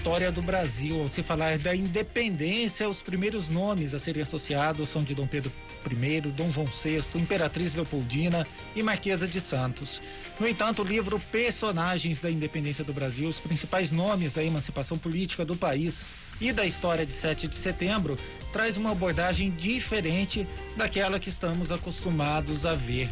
história do Brasil. Ao se falar da independência, os primeiros nomes a serem associados são de Dom Pedro I, Dom João VI, Imperatriz Leopoldina e Marquesa de Santos. No entanto, o livro Personagens da Independência do Brasil, os principais nomes da emancipação política do país e da história de 7 de setembro, traz uma abordagem diferente daquela que estamos acostumados a ver.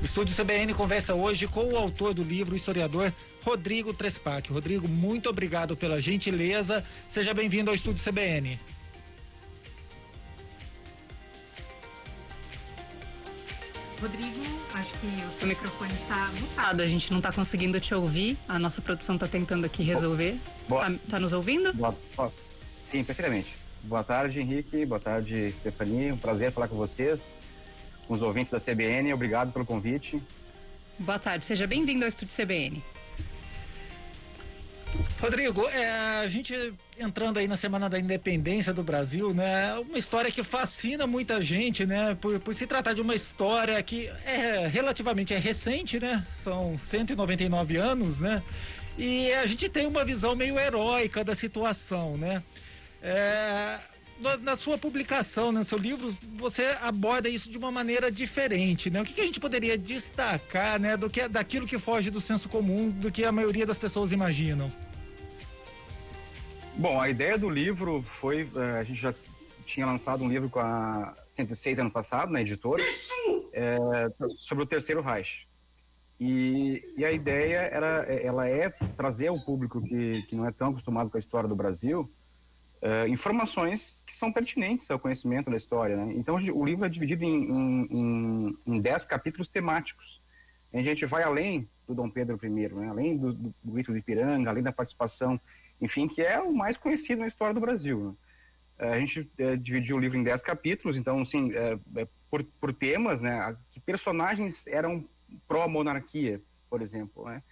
O Estúdio CBN conversa hoje com o autor do livro, o historiador Rodrigo Trespac. Rodrigo, muito obrigado pela gentileza. Seja bem-vindo ao Estúdio CBN. Rodrigo, acho que o seu microfone está mutado, a gente não está conseguindo te ouvir. A nossa produção está tentando aqui resolver. Tá nos ouvindo? Sim, perfeitamente. Boa tarde, Henrique. Boa tarde, Stefania. Um prazer falar com vocês, com os ouvintes da CBN. Obrigado pelo convite. Boa tarde, seja bem-vindo ao Estúdio CBN. Rodrigo, a gente entrando aí na Semana da Independência do Brasil, né? Uma história que fascina muita gente, né? Por se tratar de uma história que relativamente recente, né? São 199 anos, né? E a gente tem uma visão meio heróica da situação, né? Na sua publicação, no seu livro, você aborda isso de uma maneira diferente, né? O que a gente poderia destacar, né? Daquilo que foge do senso comum, do que a maioria das pessoas imaginam? Bom, a ideia do livro foi, a gente já tinha lançado um livro com a 106 ano passado, na editora, sobre o Terceiro Reich. E a ideia ela é trazer ao público que não é tão acostumado com a história do Brasil, informações que são pertinentes ao conhecimento da história, né? Então o livro é dividido em 10 capítulos temáticos. A gente vai além do Dom Pedro I, né? Além do Grito do Ipiranga, além da participação, enfim, que é o mais conhecido na história do Brasil, né? A gente dividiu o livro em 10 capítulos, então, assim, por temas, né? Que personagens eram pró-monarquia, por exemplo, né?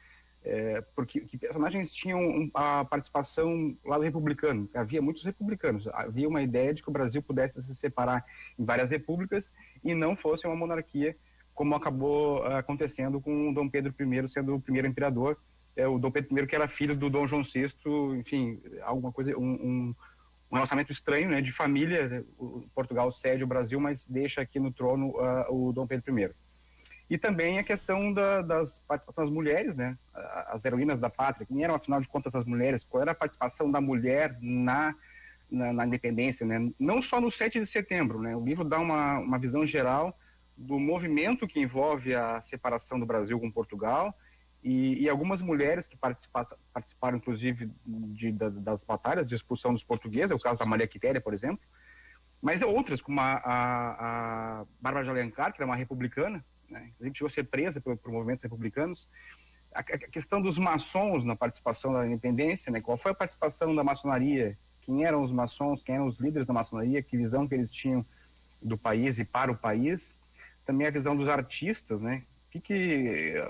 Porque que personagens tinham a participação lá do republicano. Havia muitos republicanos. Havia uma ideia de que o Brasil pudesse se separar em várias repúblicas e não fosse uma monarquia, como acabou acontecendo com o Dom Pedro I sendo o primeiro imperador. O Dom Pedro I, que era filho do Dom João VI, enfim, alguma coisa, um relacionamento estranho, né, de família. Portugal cede o Brasil, mas deixa aqui no trono o Dom Pedro I. E também a questão das participações das mulheres, né, as heroínas da pátria. Quem eram, afinal de contas, as mulheres? Qual era a participação da mulher na independência, né? Não só no 7 de setembro, né? O livro dá uma visão geral do movimento que envolve a separação do Brasil com Portugal e algumas mulheres que participaram, inclusive, das batalhas de expulsão dos portugueses, é o caso da Maria Quitéria, por exemplo, mas outras, como a Bárbara de Alencar, que era uma republicana, né? Inclusive chegou a ser presa por movimentos republicanos. A questão dos maçons na participação da independência, né? Qual foi a participação da maçonaria? Quem eram os maçons? Quem eram os líderes da maçonaria? Que visão que eles tinham do país e para o país? Também a visão dos artistas, né?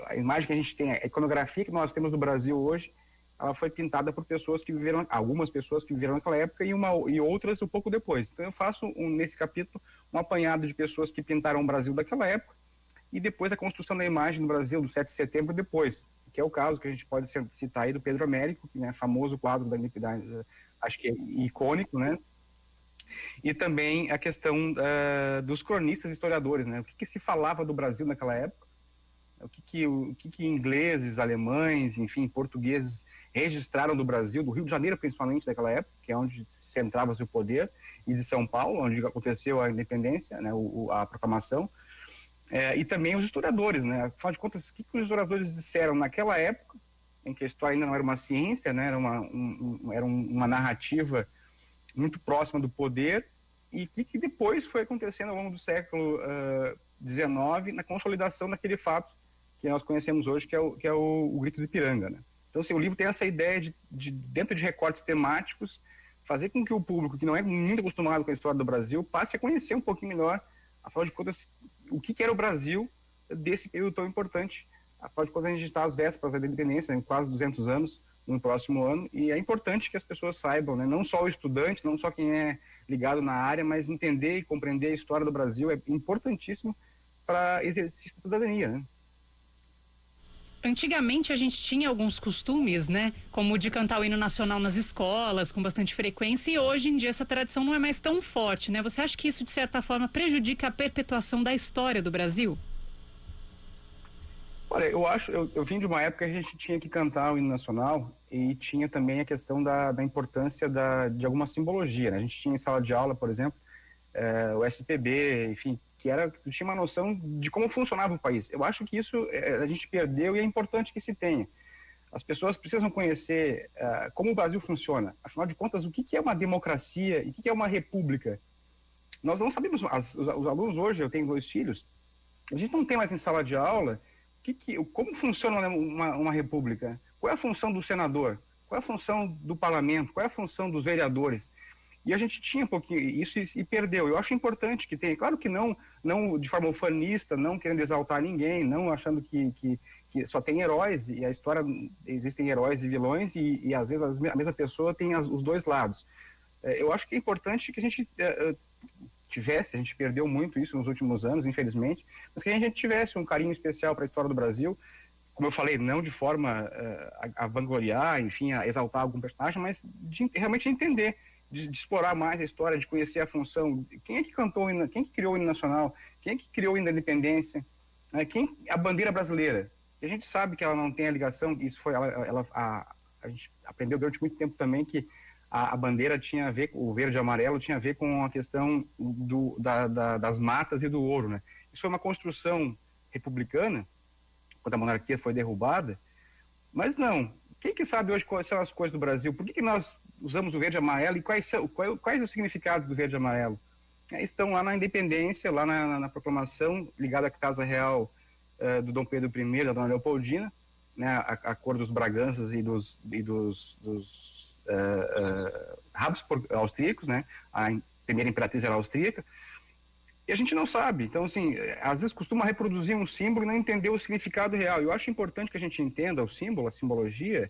A imagem que a gente tem, a iconografia que nós temos do Brasil hoje, ela foi pintada por pessoas que viveram, algumas pessoas que viveram naquela época e outras um pouco depois. Então eu faço nesse capítulo um apanhado de pessoas que pintaram o Brasil daquela época e depois a construção da imagem do Brasil do 7 de setembro depois, que é o caso que a gente pode citar aí do Pedro Américo, né, famoso quadro da independência, acho que é icônico, né? E também a questão dos cronistas e historiadores, né? O que se falava do Brasil naquela época, o que ingleses, alemães, enfim, portugueses registraram do Brasil, do Rio de Janeiro principalmente daquela época, que é onde centrava-se o poder, e de São Paulo, onde aconteceu a independência, né, a proclamação, e também os historiadores, né? Afinal de contas, o que os historiadores disseram naquela época, em que a história ainda não era uma ciência, né, era uma narrativa muito próxima do poder, e que depois foi acontecendo ao longo do século XIX, na consolidação daquele fato que nós conhecemos hoje, que é o Grito do Ipiranga, né? Então, assim, o livro tem essa ideia de dentro de recortes temáticos, fazer com que o público, que não é muito acostumado com a história do Brasil, passe a conhecer um pouquinho melhor, afinal de contas, o que era o Brasil desse período tão importante. Afinal de contas, a gente está às vésperas da independência, em quase 200 anos, no próximo ano, e é importante que as pessoas saibam, né? Não só o estudante, não só quem é ligado na área, mas entender e compreender a história do Brasil é importantíssimo para exercício da cidadania, né? Antigamente a gente tinha alguns costumes, né? Como o de cantar o hino nacional nas escolas, com bastante frequência, e hoje em dia essa tradição não é mais tão forte, né? Você acha que isso, de certa forma, prejudica a perpetuação da história do Brasil? Olha, eu vim de uma época que a gente tinha que cantar o hino nacional e tinha também a questão da importância de alguma simbologia, né? A gente tinha em sala de aula, por exemplo, o SPB, enfim, que tinha uma noção de como funcionava o país. Eu acho que isso a gente perdeu e é importante que se tenha. As pessoas precisam conhecer como o Brasil funciona. Afinal de contas, o que é uma democracia e o que é uma república? Nós não sabemos, os alunos hoje, eu tenho 2 filhos, a gente não tem mais em sala de aula como funciona uma república, qual é a função do senador, qual é a função do parlamento, qual é a função dos vereadores. E a gente tinha um pouquinho isso e perdeu. Eu acho importante que tenha, claro que não de forma ufanista, não querendo exaltar ninguém, não achando que só tem heróis, e a história existem heróis e vilões, e às vezes a mesma pessoa tem os 2 lados. Eu acho que é importante que a gente a gente perdeu muito isso nos últimos anos, infelizmente, mas que a gente tivesse um carinho especial para a história do Brasil, como eu falei, não de forma a vangloriar, enfim, a exaltar algum personagem, mas de realmente entender, de explorar mais a história, de conhecer a função, quem é que cantou, quem é que criou o hino nacional, quem é que criou o hino da independência, né? A bandeira brasileira. E a gente sabe que ela não tem a ligação, isso foi a gente aprendeu durante muito tempo também que a bandeira tinha a ver, o verde e amarelo tinha a ver com a questão das matas e do ouro, né? Isso foi uma construção republicana, quando a monarquia foi derrubada, mas não. Quem que sabe hoje quais são as cores do Brasil? Por que nós usamos o verde e amarelo e quais os significados do verde e amarelo? Estão lá na independência, lá na proclamação, ligada à Casa Real do Dom Pedro I, da Dona Leopoldina, né, a cor dos Braganças e dos Habsburg austríacos, né? A primeira imperatriz era austríaca, e a gente não sabe. Então, assim, às vezes costuma reproduzir um símbolo e não entender o significado real. Eu acho importante que a gente entenda o símbolo, a simbologia,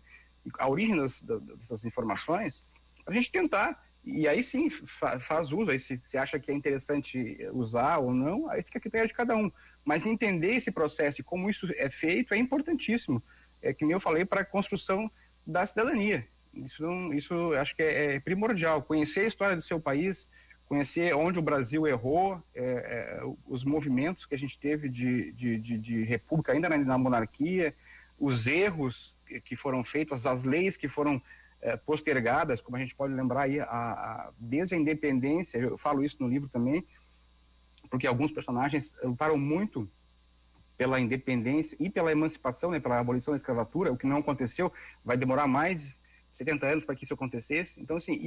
a origem dessas informações, a gente tentar, e aí sim faz uso, aí se acha que é interessante usar ou não, aí fica a critério de cada um. Mas entender esse processo e como isso é feito é importantíssimo. É que nem eu falei, para a construção da cidadania. Isso acho que é primordial. Conhecer a história do seu país, conhecer onde o Brasil errou, os movimentos que a gente teve de república ainda na monarquia, os erros que foram feitos, as leis que foram postergadas, como a gente pode lembrar aí, desde a independência. Eu falo isso no livro também, porque alguns personagens lutaram muito pela independência e pela emancipação, né, pela abolição da escravatura, o que não aconteceu, vai demorar mais 70 anos para que isso acontecesse. Então, assim,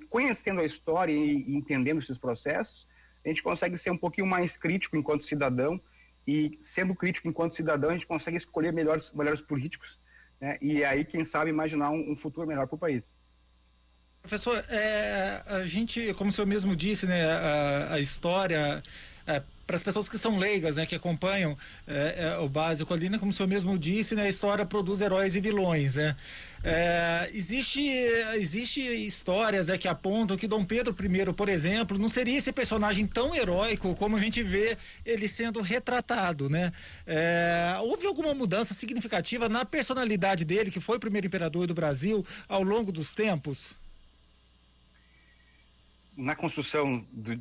conhecendo a história e entendendo esses processos, a gente consegue ser um pouquinho mais crítico enquanto cidadão, e sendo crítico enquanto cidadão, a gente consegue escolher melhores políticos, né, e aí, quem sabe, imaginar um futuro melhor para o país. Professor, a gente, como o senhor mesmo disse, né, a história, para as pessoas que são leigas, né, que acompanham o básico ali, né, como o senhor mesmo disse, né, a história produz heróis e vilões, né? Existe histórias, né, que apontam que Dom Pedro I, por exemplo, não seria esse personagem tão heróico como a gente vê ele sendo retratado, né? Houve alguma mudança significativa na personalidade dele, que foi o primeiro imperador do Brasil, ao longo dos tempos? Na construção de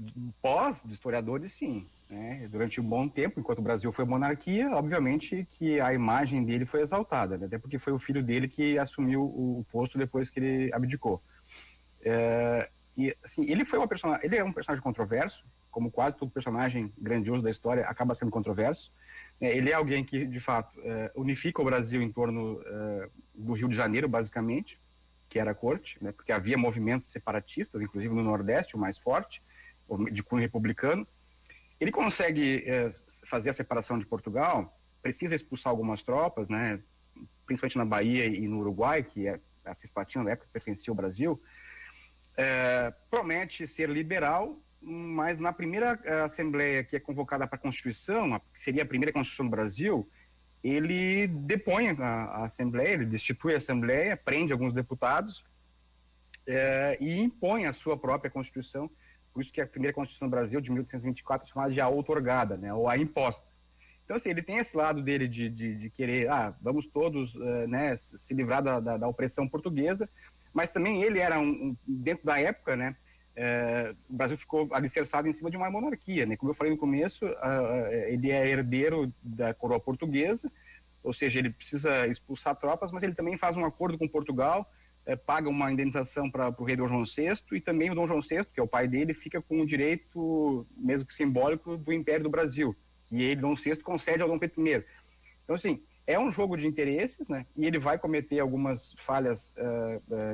historiadores, sim. Né? Durante um bom tempo, enquanto o Brasil foi monarquia, obviamente que a imagem dele foi exaltada, né? Até porque foi o filho dele que assumiu o posto depois que ele abdicou. E assim, ele é um personagem controverso, como quase todo personagem grandioso da história acaba sendo controverso. Ele é alguém que, de fato, unifica o Brasil em torno do Rio de Janeiro, basicamente, que era a corte, né, porque havia movimentos separatistas, inclusive no Nordeste, o mais forte, de cunho republicano. Ele consegue fazer a separação de Portugal, precisa expulsar algumas tropas, né, principalmente na Bahia e no Uruguai, que a Cisplatina na época pertencia ao Brasil. Promete ser liberal, mas na primeira assembleia que é convocada para a Constituição, que seria a primeira Constituição do Brasil, ele depõe a Assembleia, ele destitui a Assembleia, prende alguns deputados e impõe a sua própria Constituição. Por isso que a primeira Constituição do Brasil, de 1824, é chamada de a outorgada, né, ou a imposta. Então, assim, ele tem esse lado dele de querer, vamos todos né, se livrar da opressão portuguesa, mas também ele era, dentro da época, né, o Brasil ficou alicerçado em cima de uma monarquia, né? Como eu falei no começo, ele é herdeiro da coroa portuguesa, ou seja, ele precisa expulsar tropas, mas ele também faz um acordo com Portugal, paga uma indenização para o rei Dom João VI, e também o Dom João VI, que é o pai dele, fica com o direito, mesmo que simbólico, do Império do Brasil, que ele, Dom VI, concede ao Dom Pedro I. Então, assim, é um jogo de interesses, né? E ele vai cometer algumas falhas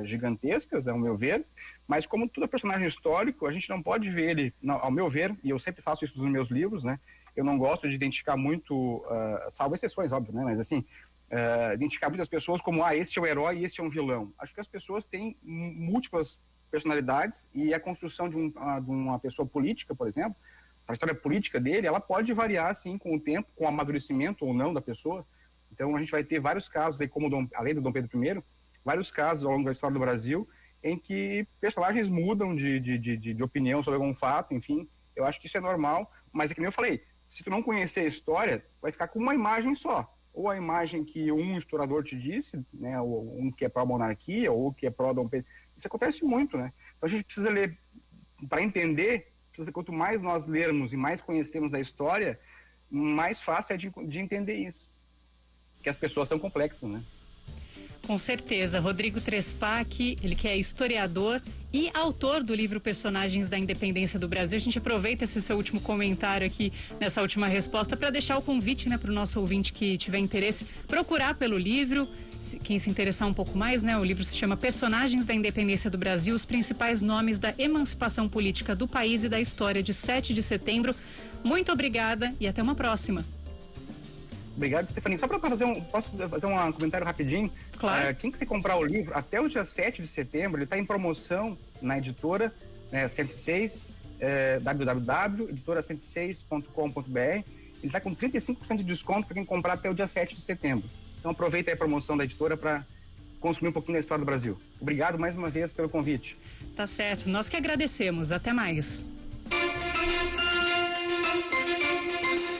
gigantescas, ao meu ver, mas como todo personagem histórico, a gente não pode ver ele, ao meu ver, e eu sempre faço isso nos meus livros, né? Eu não gosto de identificar muito, salvo exceções, óbvio, né? Mas assim, identificar muitas pessoas como, este é o herói e este é um vilão. Acho que as pessoas têm múltiplas personalidades e a construção de uma pessoa política, por exemplo, a história política dele, ela pode variar, assim, com o tempo, com o amadurecimento ou não da pessoa. Então, a gente vai ter vários casos, aí, como além do Dom Pedro I, vários casos ao longo da história do Brasil, em que personagens mudam de opinião sobre algum fato, enfim. Eu acho que isso é normal, mas é que nem eu falei, se tu não conhecer a história, vai ficar com uma imagem só. Ou a imagem que um historiador te disse, né, ou um que é pró-monarquia, ou que é pró-Dom Pedro. Isso acontece muito, né? Então, a gente precisa ler, para entender, quanto mais nós lermos e mais conhecermos a história, mais fácil é de entender isso. Que as pessoas são complexas, né? Com certeza. Rodrigo Trespac, ele que é historiador e autor do livro Personagens da Independência do Brasil. A gente aproveita esse seu último comentário aqui, nessa última resposta, para deixar o convite, né, para o nosso ouvinte que tiver interesse, procurar pelo livro. Quem se interessar um pouco mais, né? O livro se chama Personagens da Independência do Brasil, os principais nomes da emancipação política do país e da história de 7 de setembro. Muito obrigada e até uma próxima. Obrigado, Stephanie. Só para posso fazer um comentário rapidinho? Claro. Quem quiser comprar o livro, até o dia 7 de setembro, ele está em promoção na editora, né, 106, www.editora106.com.br. Ele está com 35% de desconto para quem comprar até o dia 7 de setembro. Então aproveita aí a promoção da editora para consumir um pouquinho da história do Brasil. Obrigado mais uma vez pelo convite. Tá certo. Nós que agradecemos. Até mais.